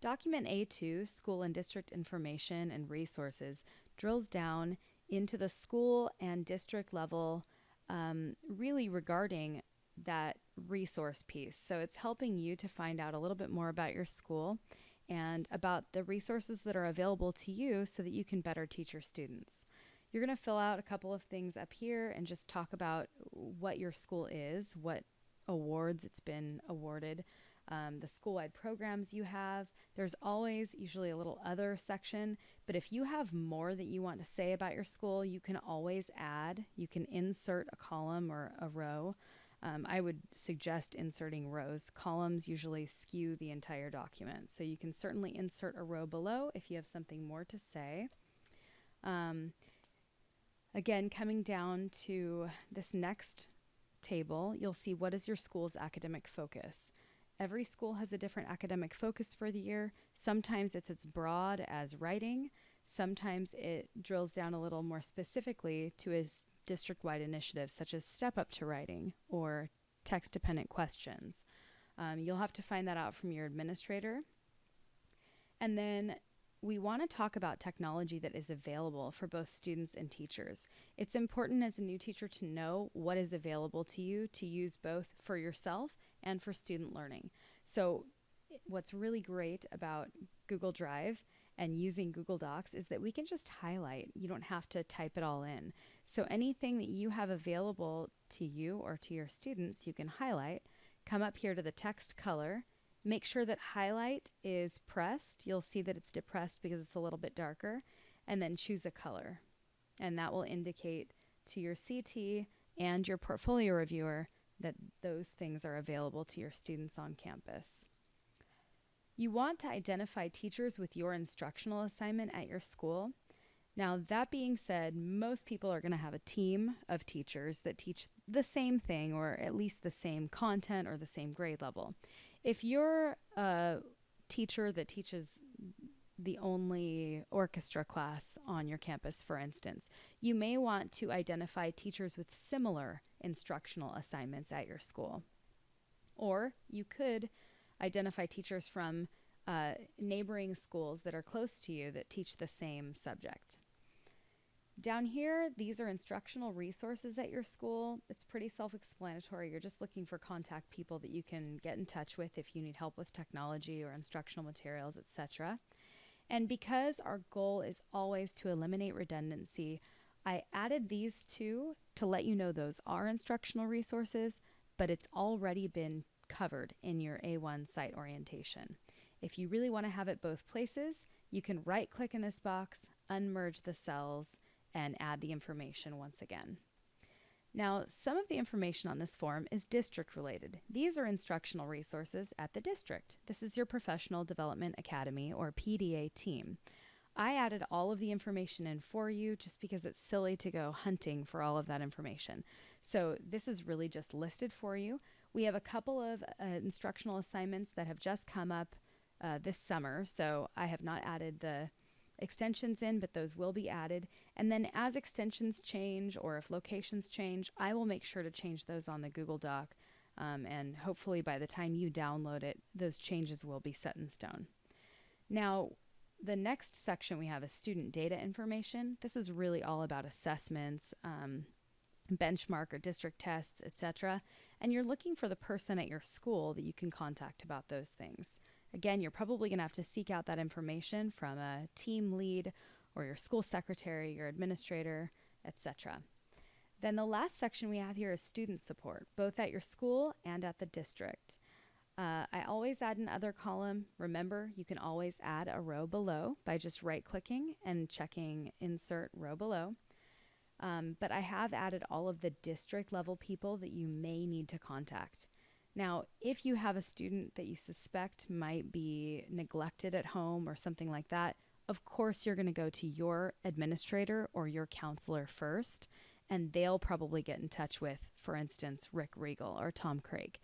Document A-2, School and District Information and Resources, drills down into the school and district level, really regarding that resource piece. So it's helping you to find out a little bit more about your school and about the resources that are available to you so that you can better teach your students. You're going to fill out a couple of things up here and just talk about what your school is, what awards it's been awarded, the school-wide programs you have. There's always usually a little other section, but if you have more that you want to say about your school, you can always add. You can insert a column or a row. I would suggest inserting rows. Columns usually skew the entire document, so you can certainly insert a row below if you have something more to say. Again, coming down to this next table, you'll see what is your school's academic focus. Every school has a different academic focus for the year. Sometimes it's as broad as writing. Sometimes it drills down a little more specifically to a district-wide initiative, such as Step Up to Writing or text-dependent questions. You'll have to find that out from your administrator. And then we want to talk about technology that is available for both students and teachers. It's important as a new teacher to know what is available to you to use both for yourself and for student learning. So what's really great about Google Drive and using Google Docs is that we can just highlight. You don't have to type it all in. So anything that you have available to you or to your students, you can highlight, come up here to the text color, make sure that highlight is pressed. You'll see that it's depressed because it's a little bit darker, and then choose a color. And that will indicate to your CT and your portfolio reviewer that those things are available to your students on campus. You want to identify teachers with your instructional assignment at your school. Now, that being said, most people are going to have a team of teachers that teach the same thing or at least the same content or the same grade level. If you're a teacher that teaches the only orchestra class on your campus, for instance, you may want to identify teachers with similar instructional assignments at your school. Or you could identify teachers from neighboring schools that are close to you that teach the same subject. Down here, these are instructional resources at your school. It's pretty self-explanatory. You're just looking for contact people that you can get in touch with if you need help with technology or instructional materials, etc. And because our goal is always to eliminate redundancy, I added these two to let you know those are instructional resources, but it's already been covered in your A1 site orientation. If you really want to have it both places, you can right-click in this box, unmerge the cells, and add the information once again. Now, some of the information on this form is district related. These are instructional resources at the district. This is your Professional Development Academy or PDA team. I added all of the information in for you just because it's silly to go hunting for all of that information. So this is really just listed for you. We have a couple of instructional assignments that have just come up this summer, so I have not added the extensions in, but those will be added. And then as extensions change or if locations change, I will make sure to change those on the Google Doc, and hopefully by the time you download it, those changes will be set in stone. Now, the next section we have is student data information. This is really all about assessments, benchmark or district tests, etc. And you're looking for the person at your school that you can contact about those things. Again, you're probably going to have to seek out that information from a team lead or your school secretary, your administrator, etc. Then the last section we have here is student support, both at your school and at the district. I always add an other column. Remember, you can always add a row below by just right-clicking and checking Insert Row Below. But I have added all of the district level people that you may need to contact. Now, if you have a student that you suspect might be neglected at home or something like that, of course you're going to go to your administrator or your counselor first, and they'll probably get in touch with, for instance, Rick Regal or Tom Craig.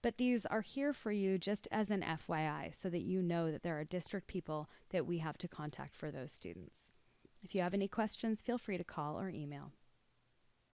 But these are here for you just as an FYI so that you know that there are district people that we have to contact for those students. If you have any questions, feel free to call or email.